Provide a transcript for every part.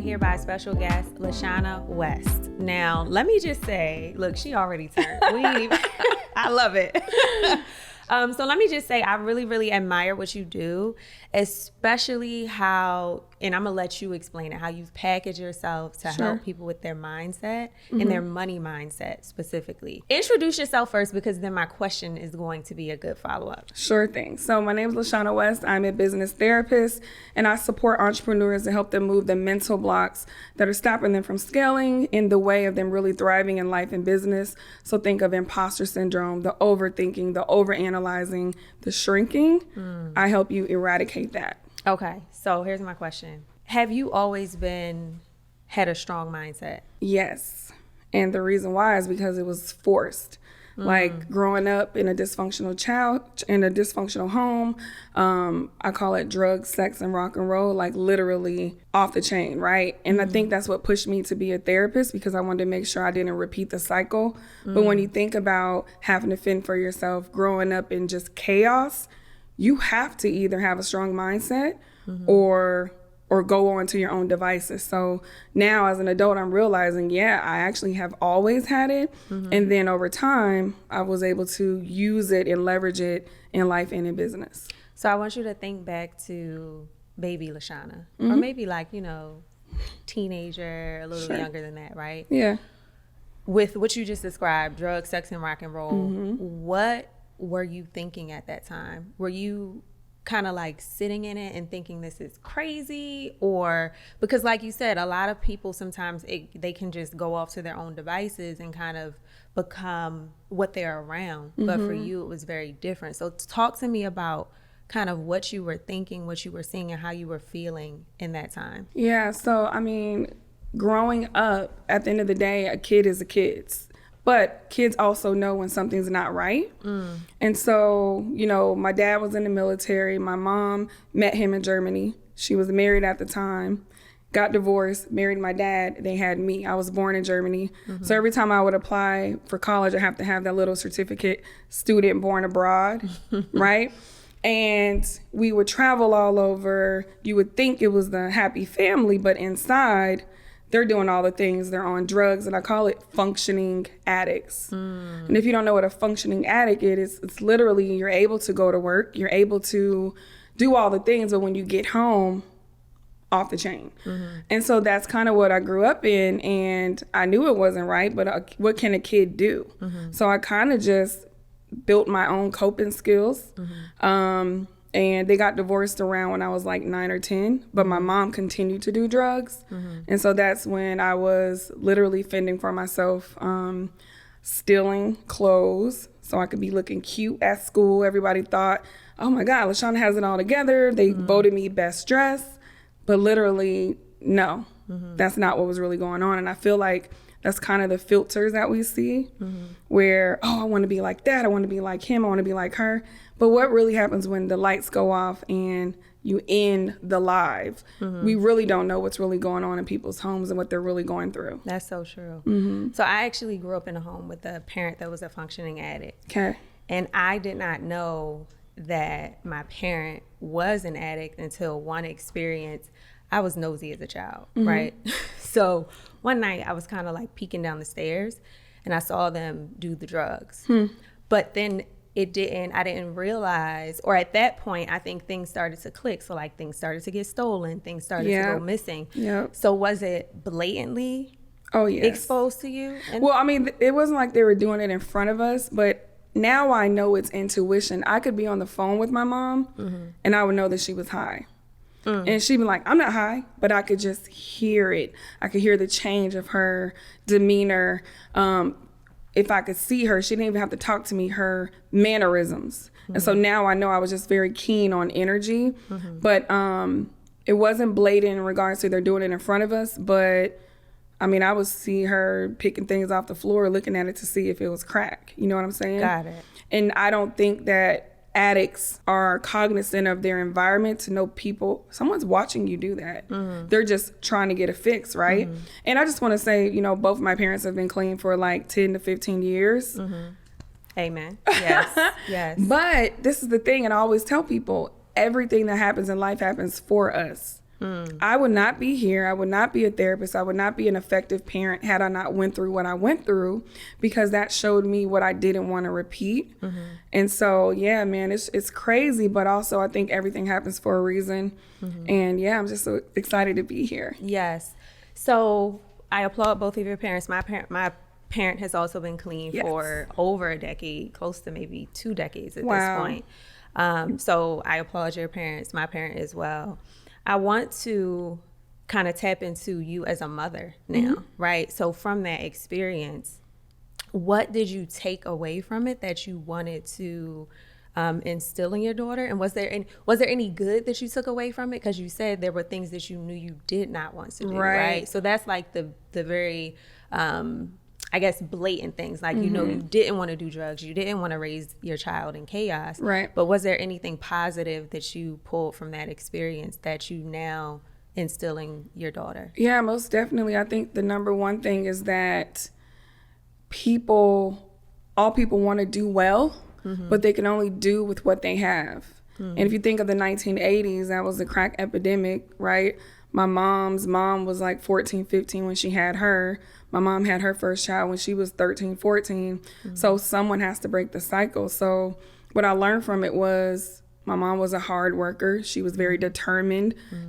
joined here by special guest, Lashana West. Now, let me just say, look, she already turned. We ain't even, I love it. So let me just say, I really, really admire what you do, especially how, and I'm gonna let you explain it, how you package yourself to help people with their mindset and their money mindset specifically. Introduce yourself first, because then my question is going to be a good follow-up. Sure thing. So my name is Lashana West. I'm a business therapist, and I support entrepreneurs to help them move the mental blocks that are stopping them from scaling in the way of them really thriving in life and business. So think of imposter syndrome, the overthinking, the overanalyzing, the shrinking. I help you eradicate that. Okay, so here's my question. Have you always had a strong mindset? Yes. And the reason why is because it was forced. Like growing up in a dysfunctional home, I call it drugs, sex, and rock and roll, like literally off the chain, right? And I think that's what pushed me to be a therapist, because I wanted to make sure I didn't repeat the cycle. But when you think about having to fend for yourself, growing up in just chaos, you have to either have a strong mindset or go on to your own devices. So now as an adult, I'm realizing, I actually have always had it. And then over time, I was able to use it and leverage it in life and in business. So I want you to think back to baby Lashana, or maybe teenager, a little younger than that, right? Yeah. With what you just described, drugs, sex, and rock and roll, what were you thinking at that time? Were you kind of like sitting in it and thinking this is crazy? Or because like you said, a lot of people sometimes they can just go off to their own devices and kind of become what they're around. But for you, it was very different. So talk to me about kind of what you were thinking, what you were seeing, and how you were feeling in that time. Yeah, so I mean, growing up, at the end of the day, a kid is a kid. But kids also know when something's not right. And so, my dad was in the military. My mom met him in Germany. She was married at the time, got divorced, married my dad. They had me. I was born in Germany. So every time I would apply for college, I have to have that little certificate, student born abroad, right? And we would travel all over. You would think it was the happy family, but inside, they're doing all the things. They're on drugs, and I call it functioning addicts. And if you don't know what a functioning addict is, it's literally you're able to go to work, you're able to do all the things, but when you get home, off the chain. And so that's kind of what I grew up in, and I knew it wasn't right, but what can a kid do? So I kind of just built my own coping skills. And they got divorced around when I was like 9 or 10, but my mom continued to do drugs. And so that's when I was literally fending for myself, stealing clothes so I could be looking cute at school. Everybody thought, oh my God, Lashana has it all together. They voted me best dressed, but literally, no, that's not what was really going on. And I feel like that's kind of the filters that we see where, I want to be like that. I want to be like him. I want to be like her. But what really happens when the lights go off and you end the live, we really don't know what's really going on in people's homes and what they're really going through. That's so true. So I actually grew up in a home with a parent that was a functioning addict. Okay. And I did not know that my parent was an addict until one experience. I was nosy as a child, right? So one night I was kind of like peeking down the stairs and I saw them do the drugs. But then I didn't realize, or at that point, I think things started to click. So like things started to get stolen, things started to go missing. So was it blatantly exposed to you? Well, I mean, it wasn't like they were doing it in front of us, but now I know it's intuition. I could be on the phone with my mom and I would know that she was high. And she'd be like, I'm not high, but I could just hear it. I could hear the change of her demeanor. If I could see her, she didn't even have to talk to me, her mannerisms. And so now I know I was just very keen on energy. But it wasn't blatant in regards to they're doing it in front of us. But I mean, I would see her picking things off the floor, looking at it to see if it was crack. You know what I'm saying? Got it. And I don't think that addicts are cognizant of their environment to know someone's watching you do that. They're just trying to get a fix, right? And I just want to say, both my parents have been clean for like 10 to 15 years. Amen. Yes. Yes. But this is the thing, and I always tell people, everything that happens in life happens for us. I would not be here. I would not be a therapist. I would not be an effective parent had I not went through what I went through, because that showed me what I didn't want to repeat. And so, yeah, man, it's crazy, but also I think everything happens for a reason. And yeah, I'm just so excited to be here. Yes. So I applaud both of your parents. My parent has also been clean for over a decade, close to maybe 2 decades at this point. So I applaud your parents, my parent as well. I want to kind of tap into you as a mother now, right? So from that experience, what did you take away from it that you wanted to instill in your daughter? And was there any good that you took away from it? Because you said there were things that you knew you did not want to do, right? So that's like the very, I guess, blatant things. Like, you know, you didn't want to do drugs. You didn't want to raise your child in chaos. Right. But was there anything positive that you pulled from that experience that you now instilling your daughter? Yeah, most definitely. I think the number one thing is that all people want to do well, but they can only do with what they have. And if you think of the 1980s, that was the crack epidemic, right? My mom's mom was like 14, 15 when she had her. My mom had her first child when she was 13, 14. So someone has to break the cycle. So what I learned from it was my mom was a hard worker. She was very determined. Her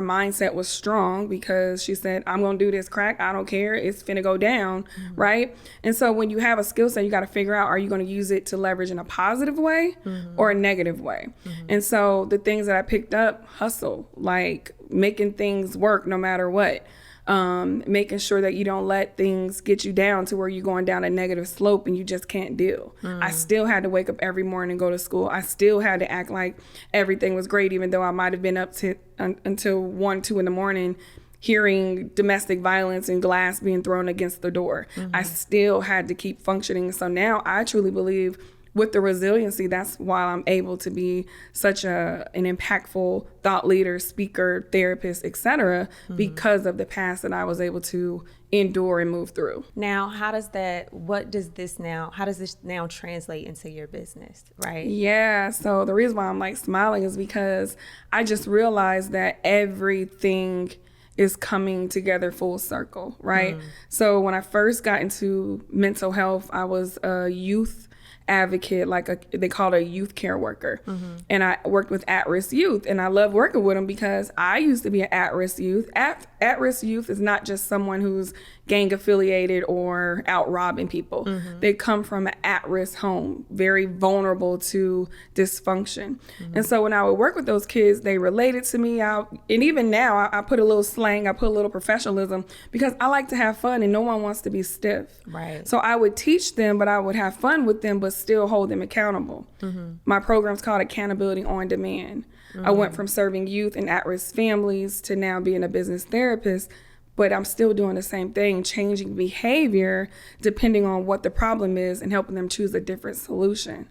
mindset was strong, because she said, I'm going to do this crack. I don't care. It's finna go down, right? And so when you have a skill set, you got to figure out, are you going to use it to leverage in a positive way or a negative way? And so the things that I picked up, hustle, like making things work no matter what. Making sure that you don't let things get you down to where you're going down a negative slope and you just can't deal. I still had to wake up every morning and go to school. I still had to act like everything was great, even though I might have been up to until 1, 2 in the morning hearing domestic violence and glass being thrown against the door. I still had to keep functioning. So now I truly believe with the resiliency, that's why I'm able to be such an impactful thought leader, speaker, therapist, etc., because of the past that I was able to endure and move through. Now, how does this now translate into your business, right? Yeah, so the reason why I'm like smiling is because I just realized that everything is coming together full circle, right? So when I first got into mental health, I was a youth advocate, they call it a youth care worker. And I worked with at-risk youth, and I love working with them because I used to be an at-risk youth. At-risk youth is not just someone who's gang affiliated or out robbing people. They come from an at-risk home, very vulnerable to dysfunction. And so when I would work with those kids, they related to me. And even now, I put a little slang, I put a little professionalism, because I like to have fun and no one wants to be stiff. Right. So I would teach them, but I would have fun with them, but still hold them accountable. My program's called Accountability on Demand. I went from serving youth and at-risk families to now being a business therapist, but I'm still doing the same thing, changing behavior depending on what the problem is and helping them choose a different solution.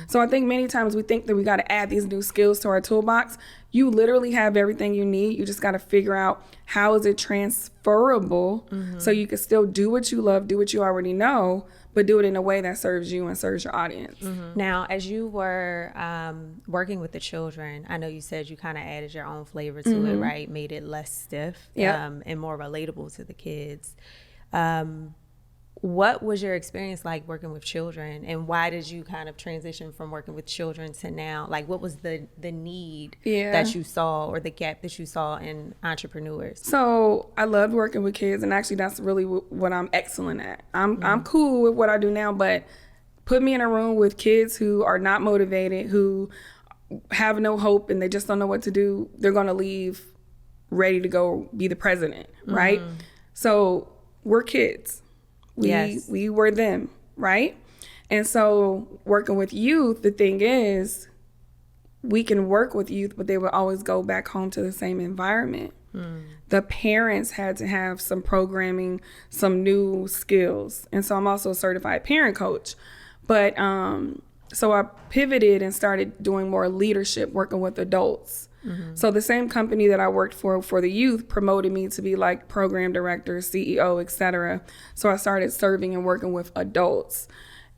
So I think many times we think that we got to add these new skills to our toolbox. You literally have everything you need. You just got to figure out how is it transferable so you can still do what you love, do what you already know, but do it in a way that serves you and serves your audience. Now, as you were working with the children, I know you said you kind of added your own flavor to it, right? Made it less stiff and more relatable to the kids. What was your experience like working with children, and why did you kind of transition from working with children to now? Like, what was the need that you saw, or the gap that you saw in entrepreneurs? So I loved working with kids, and actually that's really what I'm excellent at. I'm cool with what I do now, but put me in a room with kids who are not motivated, who have no hope, and they just don't know what to do. They're going to leave ready to go be the president, right? So we're kids. We were them, right? And so working with youth, the thing is, we can work with youth, but they would always go back home to the same environment. The parents had to have some programming, some new skills. And so I'm also a certified parent coach. But so I pivoted and started doing more leadership, working with adults. So the same company that I worked for the youth promoted me to be like program director, CEO, etc. So I started serving and working with adults.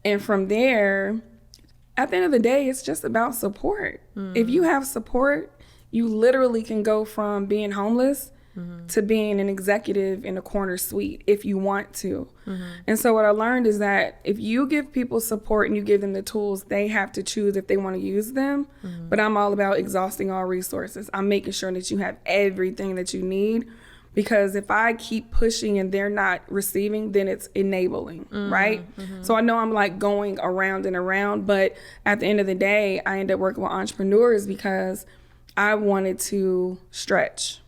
And from there, at the end of the day, it's just about support. If you have support, you literally can go from being homeless to being an executive in a corner suite if you want to. And so what I learned is that if you give people support and you give them the tools, they have to choose if they want to use them. But I'm all about exhausting all resources. I'm making sure that you have everything that you need, because if I keep pushing and they're not receiving, then it's enabling, right? So I know I'm like going around and around, but at the end of the day, I ended up working with entrepreneurs because I wanted to stretch.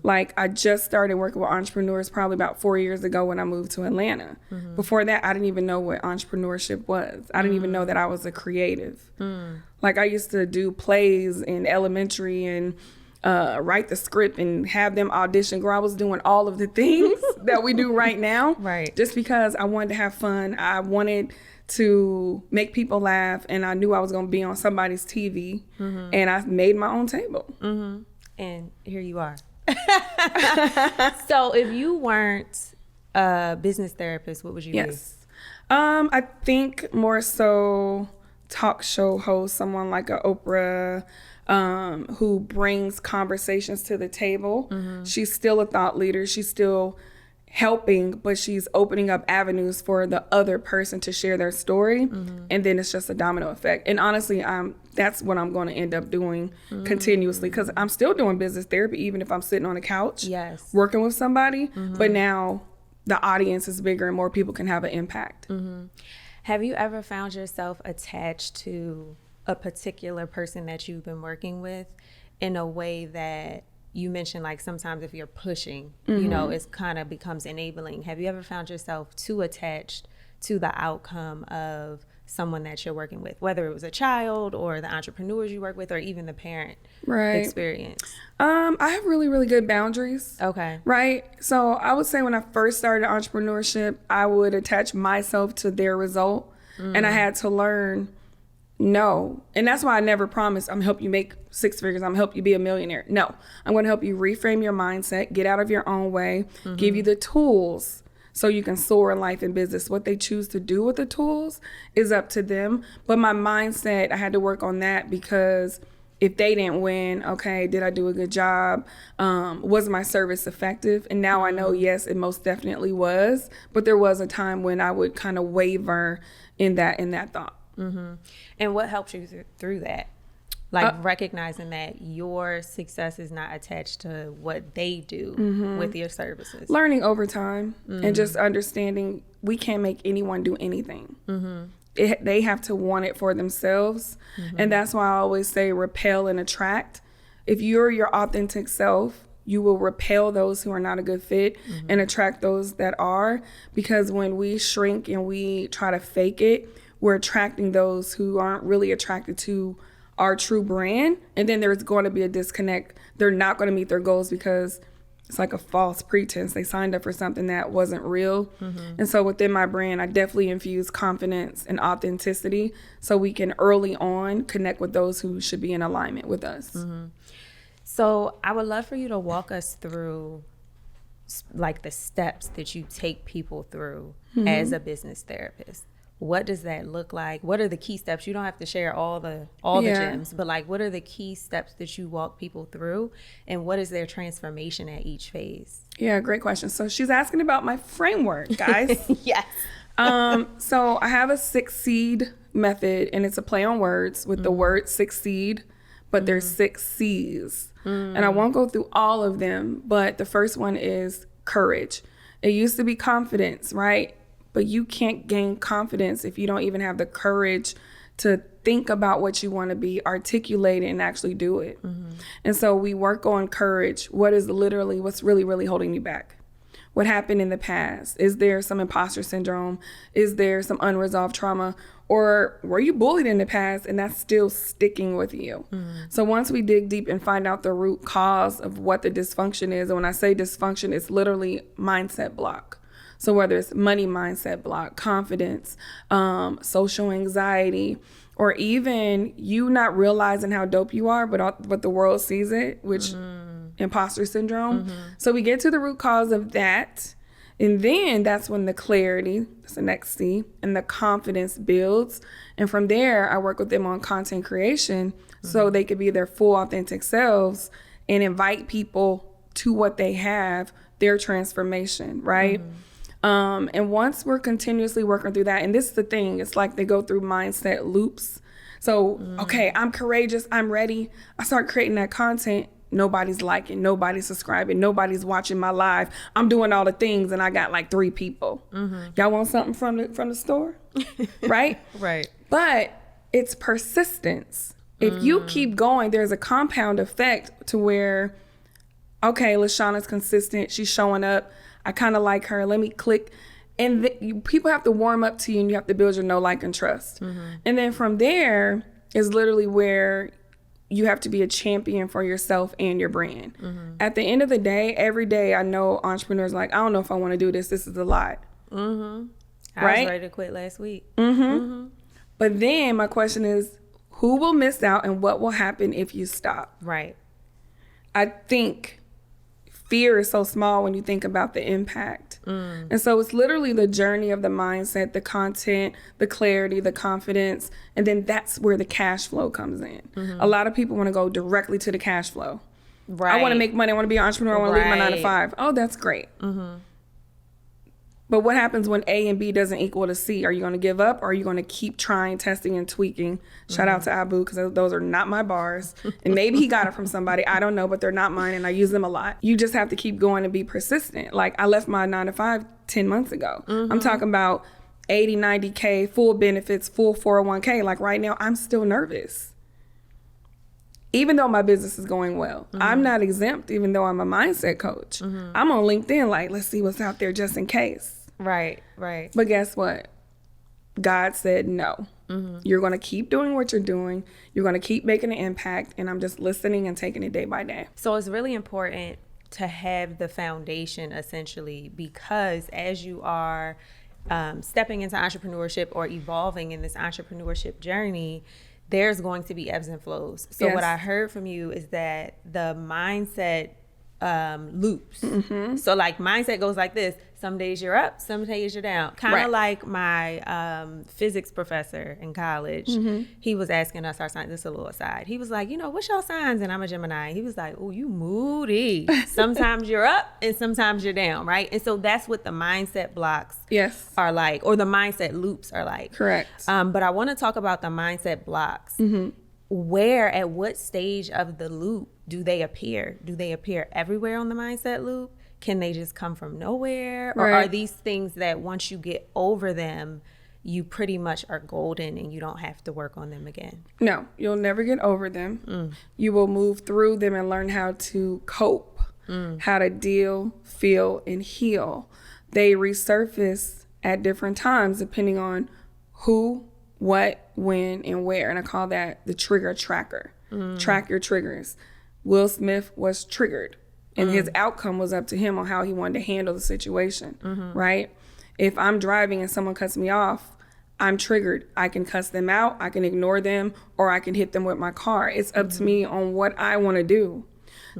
Like, I just started working with entrepreneurs probably about 4 years ago when I moved to Atlanta. Before that, I didn't even know what entrepreneurship was. I didn't even know that I was a creative. Like, I used to do plays in elementary and write the script and have them audition. Girl, I was doing all of the things that we do right now. Right. Just because I wanted to have fun. I wanted to make people laugh, and I knew I was going to be on somebody's TV, and I made my own table. And here you are. So if you weren't a business therapist, what would you be? I think more so talk show host, someone like a Oprah, who brings conversations to the table. She's still a thought leader. She's still helping, but she's opening up avenues for the other person to share their story. And then it's just a domino effect. And honestly, that's what I'm going to end up doing continuously, because I'm still doing business therapy, even if I'm sitting on a couch working with somebody. But now the audience is bigger and more people can have an impact. Have you ever found yourself attached to a particular person that you've been working with in a way that you mentioned, like sometimes if you're pushing, you know, it kind of becomes enabling. Have you ever found yourself too attached to the outcome of someone that you're working with, whether it was a child or the entrepreneurs you work with or even the parent experience? I have really, really good boundaries. Okay. Right. So I would say when I first started entrepreneurship, I would attach myself to their result. And I had to learn no. And that's why I never promised I'm gonna help you make 6 figures. I'm gonna help you be a millionaire. No, I'm gonna help you reframe your mindset, get out of your own way, give you the tools so you can soar in life and business. What they choose to do with the tools is up to them. But my mindset, I had to work on that, because if they didn't win, okay, did I do a good job? Was my service effective? And now I know, yes, it most definitely was. But there was a time when I would kind of waver in that thought. And what helped you through that? Like recognizing that your success is not attached to what they do with your services. Learning over time and just understanding we can't make anyone do anything. They have to want it for themselves. And that's why I always say repel and attract. If you're your authentic self, you will repel those who are not a good fit and attract those that are. Because when we shrink and we try to fake it, we're attracting those who aren't really attracted to our true brand. And then there's going to be a disconnect. They're not going to meet their goals because it's like a false pretense. They signed up for something that wasn't real. And so within my brand, I definitely infuse confidence and authenticity so we can early on connect with those who should be in alignment with us. So I would love for you to walk us through like the steps that you take people through as a business therapist. What does that look like? What are the key steps? You don't have to share all the gems, but like, what are the key steps that you walk people through, and what is their transformation at each phase? Yeah, great question. So she's asking about my framework, guys. Yes. So I have a 6 seed method, and it's a play on words with the word succeed, but there's 6 C's. And I won't go through all of them, but the first one is courage. It used to be confidence, right? But you can't gain confidence if you don't even have the courage to think about what you want to be, articulate it, and actually do it. And so we work on courage. What's really, really holding you back? What happened in the past? Is there some imposter syndrome? Is there some unresolved trauma? Or were you bullied in the past and that's still sticking with you? So once we dig deep and find out the root cause of what the dysfunction is, and when I say dysfunction, it's literally mindset block. So whether it's money mindset block, confidence, social anxiety, or even you not realizing how dope you are, but the world sees it, which imposter syndrome. So we get to the root cause of that. And then that's when the clarity, that's the next C, and the confidence builds. And from there, I work with them on content creation so they could be their full authentic selves and invite people to what they have, their transformation, right? And once we're continuously working through that, and this is the thing, it's like they go through mindset loops. So, okay, I'm courageous, I'm ready. I start creating that content. Nobody's liking, nobody's subscribing, nobody's watching my live. I'm doing all the things and I got like 3 people. Y'all want something from the store? Right? Right. But it's persistence. If you keep going, there's a compound effect to where, okay, Lashana's consistent. She's showing up. I kind of like her. Let me click. And people have to warm up to you and you have to build your know, like, and trust. And then from there is literally where you have to be a champion for yourself and your brand. At the end of the day, every day I know entrepreneurs like, I don't know if I want to do this. This is a lot. I was ready to quit last week. But then my question is, who will miss out and what will happen if you stop? Right. I think fear is so small when you think about the impact. And so it's literally the journey of the mindset, the content, the clarity, the confidence, and then that's where the cash flow comes in. A lot of people want to go directly to the cash flow. Right. I want to make money. I want to be an entrepreneur. I want to leave my 9 to 5. Oh, that's great. But what happens when A and B doesn't equal to C? Are you going to give up or are you going to keep trying, testing, and tweaking? Shout out to Abu, because those are not my bars. And maybe he got it from somebody. I don't know, but they're not mine and I use them a lot. You just have to keep going and be persistent. Like I left my 9 to 5 10 months ago. I'm talking about 80, 90K, full benefits, full 401k. Like right now, I'm still nervous. Even though my business is going well, I'm not exempt, even though I'm a mindset coach. I'm on LinkedIn, like, let's see what's out there just in case. Right, right. But guess what? God said no. You're going to keep doing what you're doing. You're going to keep making an impact. And I'm just listening and taking it day by day. So it's really important to have the foundation, essentially, because as you are stepping into entrepreneurship or evolving in this entrepreneurship journey, there's going to be ebbs and flows. So Yes. what I heard from you is that the mindset loops. So like mindset goes like this. Some days you're up, some days you're down. Kind of Right. like my physics professor in college. He was asking us our signs. This is a little aside. He was like, what's your signs? And I'm a Gemini. He was like, oh, you moody. Sometimes you're up and sometimes you're down, right? And so that's what the mindset blocks Yes. are like, or the mindset loops are like. Correct. But I want to talk about the mindset blocks. Where, at what stage of the loop do they appear? Do they appear everywhere on the mindset loop? Can they just come from nowhere? Or Right. are these things that once you get over them, you pretty much are golden and you don't have to work on them again? No, you'll never get over them. You will move through them and learn how to cope, how to deal, feel, and heal. They resurface at different times depending on who, what, when, and where. And I call that the trigger tracker. Track your triggers. Will Smith was triggered. And his outcome was up to him on how he wanted to handle the situation, right? If I'm driving and someone cuts me off, I'm triggered. I can cuss them out, I can ignore them, or I can hit them with my car. It's up to me on what I want to do.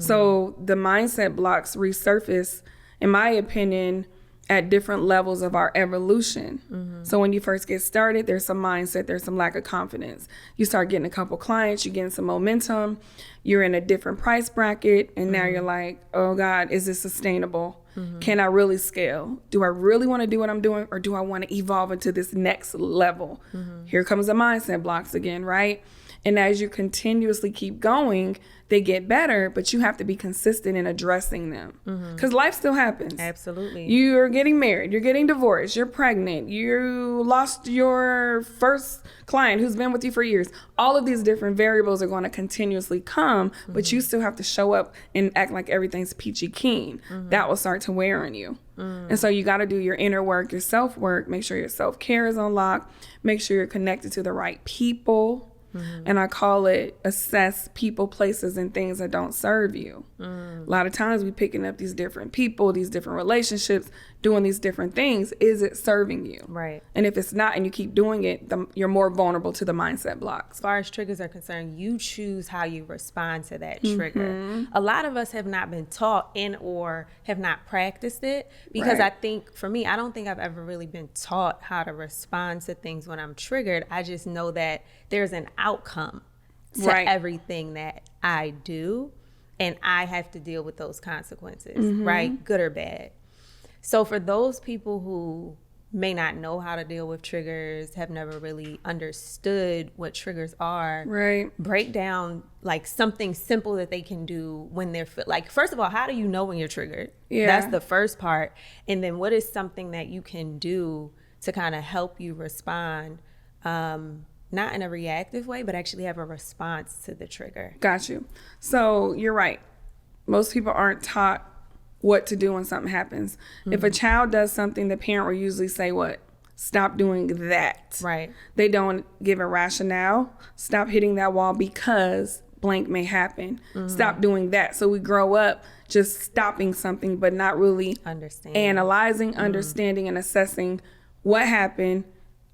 So the mindset blocks resurface, in my opinion, at different levels of our evolution. So when you first get started, there's some mindset, there's some lack of confidence. You start getting a couple clients, you're getting some momentum, you're in a different price bracket, and now you're like, oh God, is this sustainable? Can I really scale? Do I really want to do what I'm doing, or do I want to evolve into this next level? Here comes the mindset blocks again, right? And as you continuously keep going, they get better, but you have to be consistent in addressing them because life still happens. Absolutely. You're getting married, you're getting divorced, you're pregnant, you lost your first client who's been with you for years. All of these different variables are going to continuously come, but you still have to show up and act like everything's peachy keen. That will start to wear on you. And so you got to do your inner work, your self work, make sure your self care is unlocked, make sure you're connected to the right people. And I call it assess people, places, and things that don't serve you. A lot of times we picking up these different people, these different relationships, doing these different things, is it serving you? Right. And if it's not and you keep doing it, you're more vulnerable to the mindset blocks. As far as triggers are concerned, you choose how you respond to that trigger. A lot of us have not been taught or have not practiced it, because I think, for me, I don't think I've ever really been taught how to respond to things when I'm triggered. I just know that there's an outcome to everything that I do, and I have to deal with those consequences, right? Good or bad. So for those people who may not know how to deal with triggers, have never really understood what triggers are, break down like something simple that they can do when they're like, first of all, how do you know when you're triggered? That's the first part. And then what is something that you can do to kind of help you respond, not in a reactive way, but actually have a response to the trigger? Got you. So you're right. Most people aren't taught what to do when something happens. If a child does something, the parent will usually say, what? Stop doing that. Right. They don't give a rationale. Stop hitting that wall because blank may happen. Stop doing that. So we grow up just stopping something, but not really analyzing, understanding, and assessing what happened.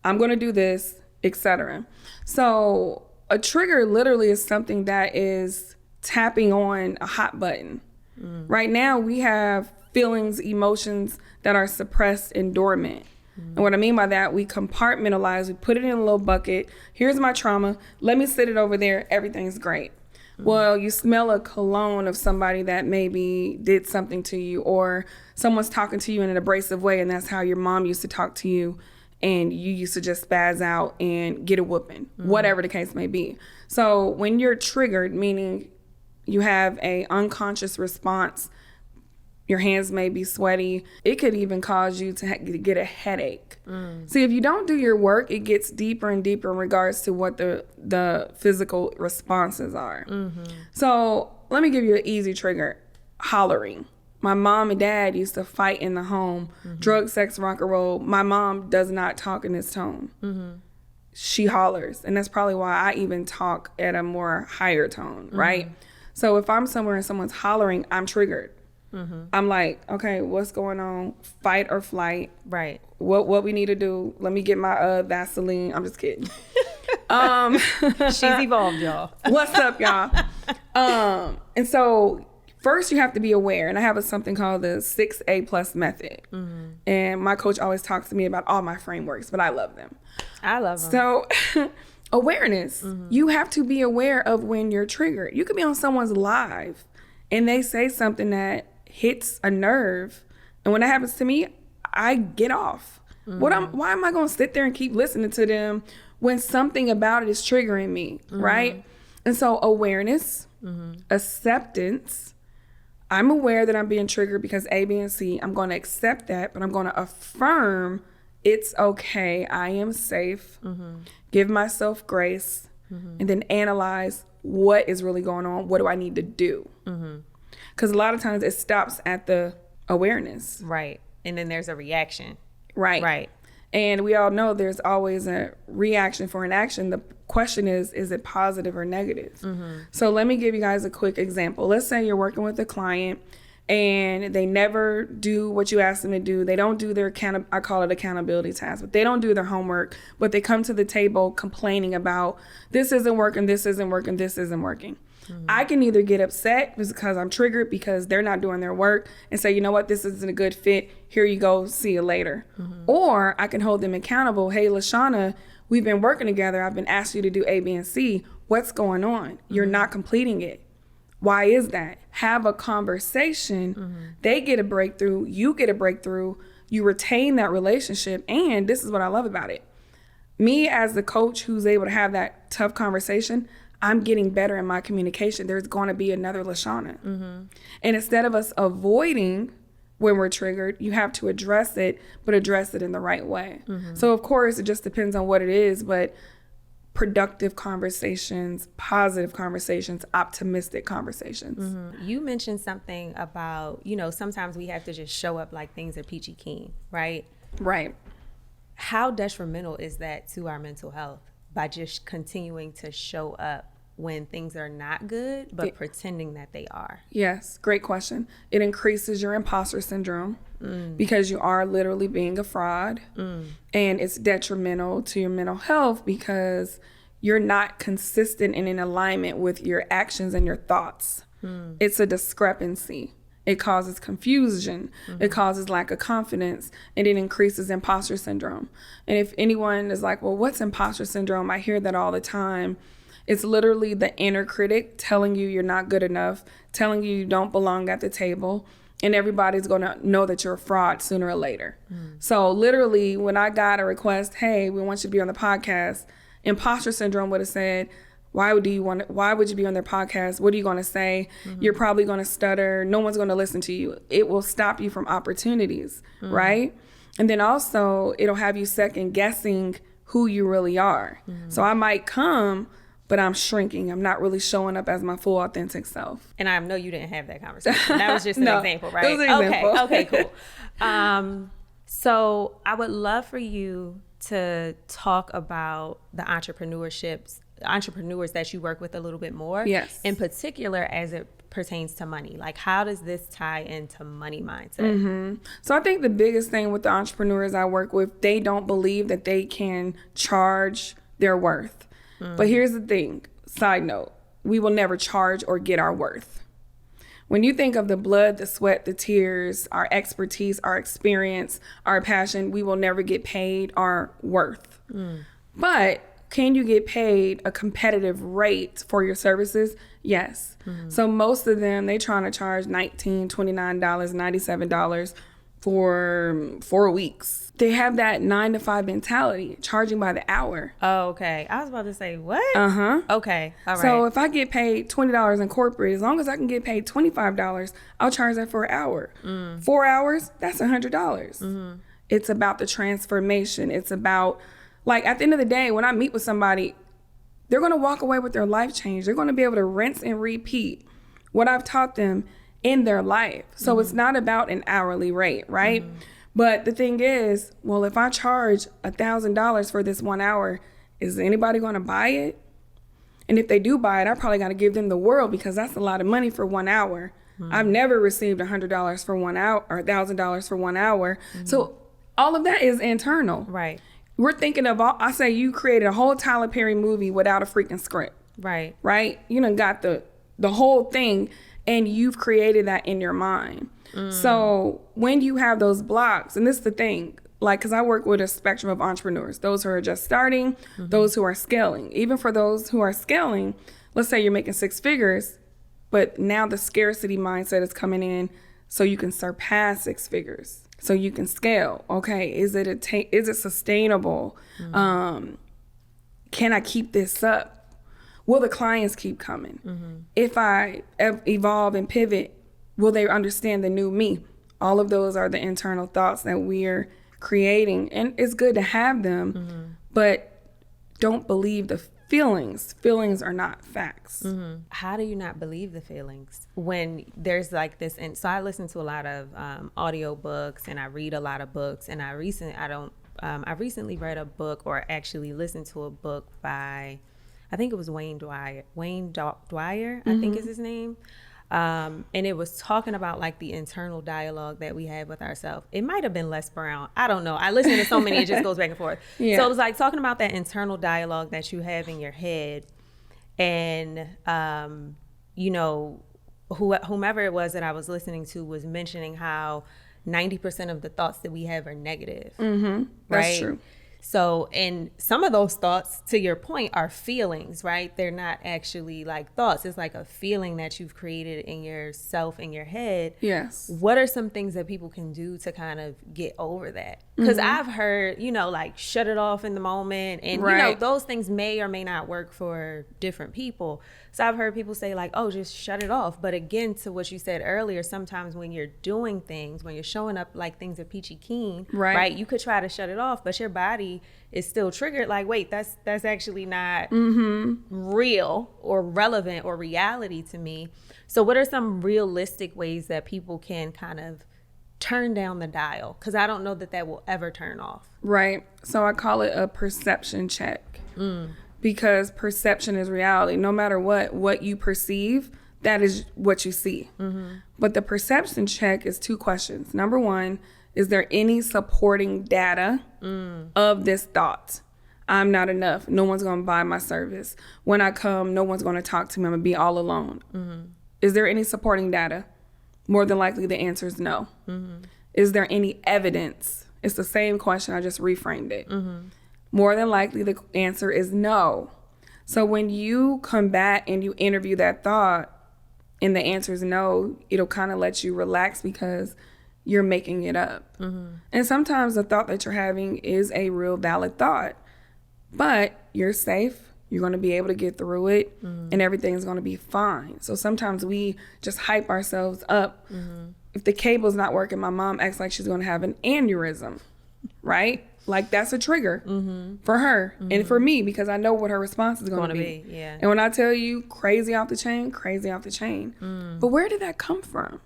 I'm going to do this, etc. So a trigger literally is something that is tapping on a hot button. Right now, we have feelings, emotions that are suppressed and dormant. And what I mean by that, we compartmentalize, we put it in a little bucket. Here's my trauma. Let me sit it over there. Everything's great. Well, you smell a cologne of somebody that maybe did something to you, or someone's talking to you in an abrasive way, and that's how your mom used to talk to you, and you used to just spaz out and get a whooping, whatever the case may be. So when you're triggered, meaning you have a unconscious response, your hands may be sweaty. It could even cause you to get a headache. See, if you don't do your work, it gets deeper and deeper in regards to what the physical responses are. So let me give you an easy trigger. Hollering. My mom and dad used to fight in the home. Drug, sex, rock and roll. My mom does not talk in this tone. She hollers. And that's probably why I even talk at a more higher tone, right? So if I'm somewhere and someone's hollering, I'm triggered. I'm like, okay, what's going on? Fight or flight? Right. What we need to do? Let me get my Vaseline. I'm just kidding. She's evolved, y'all. What's up, y'all? And so first you have to be aware. And I have something called the 6A+ method. And my coach always talks to me about all my frameworks, but I love them. I love them. So awareness. You have to be aware of when you're triggered. You could be on someone's live and they say something that hits a nerve. And when that happens to me, I get off. Why am I going to sit there and keep listening to them when something about it is triggering me, right? And so awareness, acceptance. I'm aware that I'm being triggered because A, B, and C. I'm going to accept that, but I'm going to affirm it's okay. I am safe. Give myself grace, and then analyze what is really going on. What do I need to do? Because a lot of times it stops at the awareness. Right. And then there's a reaction. Right. And we all know there's always a reaction for an action. The question is it positive or negative? So let me give you guys a quick example. Let's say you're working with a client and they never do what you ask them to do. They don't do their I call it accountability task, but they don't do their homework, but they come to the table complaining about this isn't working, this isn't working, this isn't working. I can either get upset because I'm triggered because they're not doing their work and say, you know what, this isn't a good fit. Here you go. See you later. Or I can hold them accountable. Hey, Lashana, we've been working together. I've been asking you to do A, B, and C. What's going on? You're not completing it. Why is that? Have a conversation. They get a breakthrough. You get a breakthrough. You retain that relationship. And this is what I love about it. Me as the coach who's able to have that tough conversation, I'm getting better in my communication. There's going to be another Lashana. And instead of us avoiding when we're triggered, you have to address it, but address it in the right way. So of course, it just depends on what it is, but productive conversations, positive conversations, optimistic conversations. You mentioned something about, sometimes we have to just show up like things are peachy keen, right? Right. How detrimental is that to our mental health by just continuing to show up when things are not good, but pretending that they are? Yes, great question. It increases your imposter syndrome because you are literally being a fraud. And it's detrimental to your mental health because you're not consistent and in alignment with your actions and your thoughts. It's a discrepancy. It causes confusion. It causes lack of confidence, and it increases imposter syndrome. And if anyone is like, well, what's imposter syndrome? I hear that all the time. It's literally the inner critic telling you you're not good enough, telling you don't belong at the table, and everybody's going to know that you're a fraud sooner or later. So literally, when I got a request, hey, we want you to be on the podcast, imposter syndrome would have said, why would you be on their podcast? What are you going to say? You're probably going to stutter. No one's going to listen to you. It will stop you from opportunities, right? And then also it'll have you second guessing who you really are. So I might come, but I'm shrinking. I'm not really showing up as my full authentic self. And I know you didn't have that conversation. That was just an example, right? It was an example. Okay, cool. So I would love for you to talk about the entrepreneurs that you work with a little bit more. Yes. In particular, as it pertains to money. Like, how does this tie into money mindset? So I think the biggest thing with the entrepreneurs I work with, they don't believe that they can charge their worth. But here's the thing, side note, we will never charge or get our worth. When you think of the blood, the sweat, the tears, our expertise, our experience, our passion, we will never get paid our worth. But can you get paid a competitive rate for your services? Yes. So most of them, they trying to charge $19, $29, $97 for 4 weeks. They have that 9 to 5 mentality, charging by the hour. Oh, okay. I was about to say, what? Okay. All right. So if I get paid $20 in corporate, as long as I can get paid $25, I'll charge that for an hour. 4 hours, that's $100. It's about the transformation. It's about, like, at the end of the day, when I meet with somebody, they're going to walk away with their life change. They're going to be able to rinse and repeat what I've taught them in their life. So it's not about an hourly rate, right? But the thing is, well, if I charge $1,000 for this 1 hour, is anybody going to buy it? And if they do buy it, I probably got to give them the world because that's a lot of money for 1 hour. I've never received $100 for 1 hour or $1,000 for 1 hour. So all of that is internal. Right. We're thinking of I say you created a whole Tyler Perry movie without a freaking script. Right. Right? You done got the whole thing and you've created that in your mind. So when you have those blocks, and this is the thing, like, because I work with a spectrum of entrepreneurs, those who are just starting, those who are scaling. Even for those who are scaling, let's say you're making 6 figures, but now the scarcity mindset is coming in so you can surpass 6 figures, so you can scale. Okay, is it sustainable? Can I keep this up? Will the clients keep coming? If I evolve and pivot, will they understand the new me? All of those are the internal thoughts that we're creating. And it's good to have them, but don't believe the feelings. Feelings are not facts. How do you not believe the feelings when there's like this? And so I listen to a lot of audio books and I read a lot of books. And I recently read a book, or actually listened to a book by, I think it was Wayne Dwyer, I think is his name. And it was talking about like the internal dialogue that we have with ourselves. It might have been Les Brown. I don't know. I listen to so many, it just goes back and forth. So it was like talking about that internal dialogue that you have in your head. And, you know, whomever it was that I was listening to was mentioning how 90% of the thoughts that we have are negative. Right? That's true. So, and some of those thoughts, to your point, are feelings, right? They're not actually like thoughts. It's like a feeling that you've created in yourself, in your head. Yes. What are some things that people can do to kind of get over that? Because I've heard, you know, like shut it off in the moment. And, you know, those things may or may not work for different people. So I've heard people say like, oh, just shut it off. But again, to what you said earlier, sometimes when you're doing things, when you're showing up like things are peachy keen, right? You could try to shut it off, but your body is still triggered. Like, wait, that's actually not real or relevant or reality to me. So what are some realistic ways that people can kind of turn down the dial? Because I don't know that will ever turn off. Right. So I call it a perception check. because perception is reality. No matter what you perceive, that is what you see. But the perception check is 2 questions. Number 1, is there any supporting data of this thought? I'm not enough. No one's going to buy my service. When I come, no one's going to talk to me. I'm going to be all alone. Is there any supporting data? More than likely, the answer is no. Is there any evidence? It's the same question. I just reframed it. More than likely, the answer is no. So when you combat and you interview that thought and the answer is no, it'll kind of let you relax because you're making it up. And sometimes the thought that you're having is a real valid thought, but you're safe. You're going to be able to get through it and everything's going to be fine. So sometimes we just hype ourselves up. If the cable's not working, my mom acts like she's going to have an aneurysm, right? Like that's a trigger for her and for me because I know what her response is going to be. Yeah. And when I tell you crazy off the chain, crazy off the chain. But where did that come from?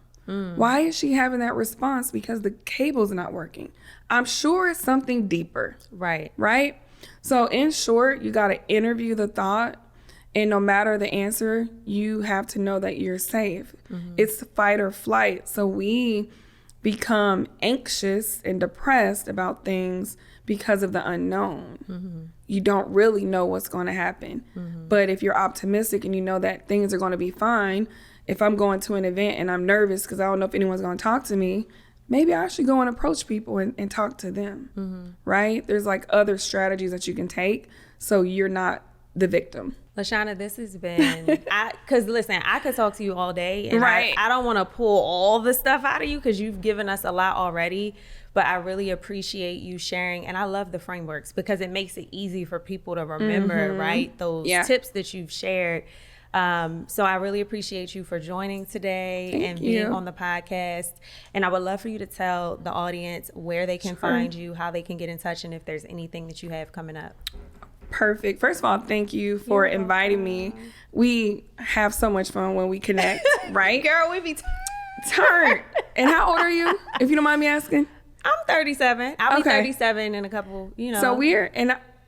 Why is she having that response? Because the cable's not working. I'm sure it's something deeper. Right. Right? So in short, you got to interview the thought. And no matter the answer, you have to know that you're safe. It's fight or flight. So we become anxious and depressed about things because of the unknown. You don't really know what's going to happen. But if you're optimistic and you know that things are going to be fine, if I'm going to an event and I'm nervous because I don't know if anyone's going to talk to me, maybe I should go and approach people and talk to them, right? There's like other strategies that you can take so you're not the victim. Lashana, this has been, because listen, I could talk to you all day and Right. I don't want to pull all the stuff out of you because you've given us a lot already, but I really appreciate you sharing. And I love the frameworks because it makes it easy for people to remember, right? Those tips that you've shared. So I really appreciate you for joining today and being on the podcast. And I would love for you to tell the audience where they can find you, how they can get in touch, and if there's anything that you have coming up. Perfect. First of all, thank you for inviting me. We have so much fun when we connect, right? Girl, we be Turn. And how old are you, if you don't mind me asking? I'm 37. I'll be 37 in a couple, So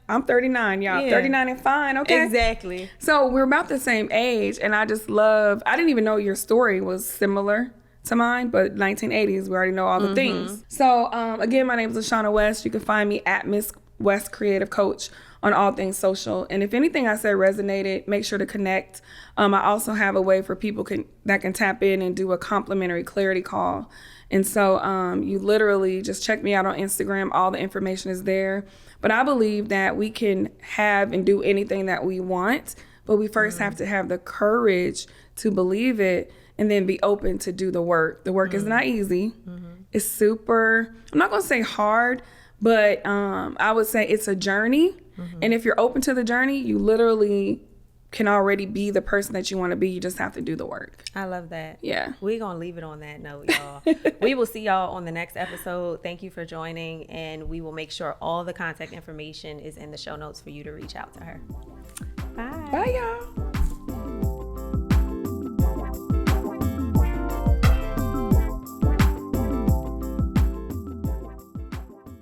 I'm 39, y'all. 39 and fine, okay? Exactly. So we're about the same age, and I didn't even know your story was similar to mine, but 1980s, we already know all the things. So again, my name is Lashana West. You can find me at Miss West Creative Coach on all things social. And if anything I said resonated, make sure to connect. I also have a way for people that can tap in and do a complimentary clarity call. And so you literally just check me out on Instagram. All the information is there. But I believe that we can have and do anything that we want, but we first have to have the courage to believe it and then be open to do the work. The work is not easy. It's super, I'm not going to say hard, but I would say it's a journey. And if you're open to the journey, you literally can already be the person that you want to be. You just have to do the work. I love that. Yeah. We're going to leave it on that note, y'all. We will see y'all on the next episode. Thank you for joining, and we will make sure all the contact information is in the show notes for you to reach out to her. Bye. Bye, y'all.